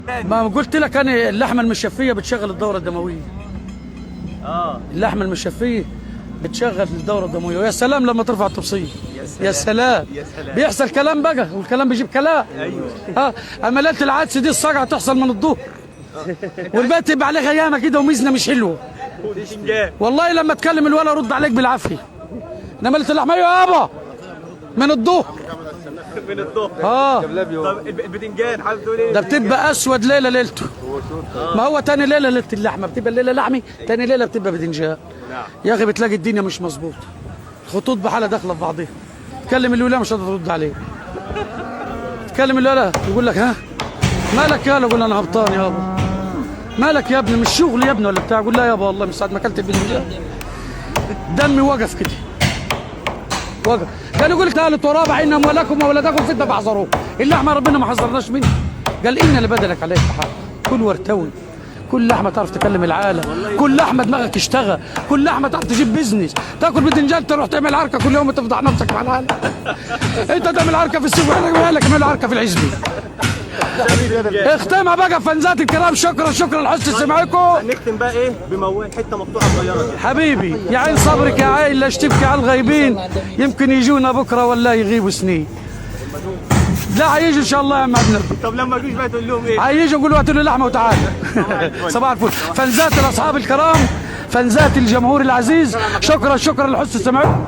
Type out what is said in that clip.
ما قلت لك انا اللحمه المشفيه بتشغل الدوره الدمويه. اللحمه المشفيه بتشغل الدوره الدمويه، ويا سلام لما ترفع التبصير. يا سلام. بيحصل كلام بقى، والكلام بيجيب كلام. ايوه. عمليه العدس دي الصقعه تحصل من الظهر. والبيت يبقى عليه غيامه كده وميزنه مش حلوه. والله لما تكلم الولا رد عليك بالعافيه. انما اللحمه يابا من الظهر. من الظهر. طب البتنجان حابب تقول ايه؟ ده بتبقى اسود ليله ليلته. ما هو تاني ليله ليله اللحمه بتبقى الليله لحمي، تاني ليله بتبقى بتنجان. يا اخي بتلاقي الدنيا مش مظبوطه. خطوط بحالها داخله في بعضها. تكلم الولا مش هترد عليه. تكلم الولا يقول لك ها مالك يالا؟ يقول انا هبطان يابا. مالك يا ابني؟ مش شغل يا ابني ولا بتاع؟ يقول لا يابا والله من ساعه ما اكلت البتنجان دمي وقف كده. وقف. قال يقول لك تعالوا تراب عين اموالكم واولادكم فتنه فاحذروه. اللحمه ربنا ما حذرناش منها. قال ان اللي بدلك عليك حق. كل وارتوي. كل لحمه تعرف تكلم العالم، كل لحمه دماغك تشتغل، كل لحمه تعرف تجيب بيزنس. تاكل بتنجان تروح تعمل عركه كل يوم وتفضح نفسك مع العالم. انت تعمل عركه في السوق مالك اعمل عركه في العزبه. اختمها بقى فنزات الكرام. شكرا لحسن سمعكم. هنختم بقى ايه بموال حته مقطوعه صغيره كده. حبيبي يا عين صبرك يا عين، لا تبكي على الغايبين يمكن يجونا بكره ولا يغيبوا سنين. لا هيجوا ان شاء الله يا عم عبد النبي. طب لما يجوش بقى تقول لهم ايه؟ هيجوا يقولوا هاتوا لي لحمه وتعالى. صباح الفل. فنزات الاصحاب الكرام، فنزات الجمهور العزيز، شكرا لحسن سمعكم.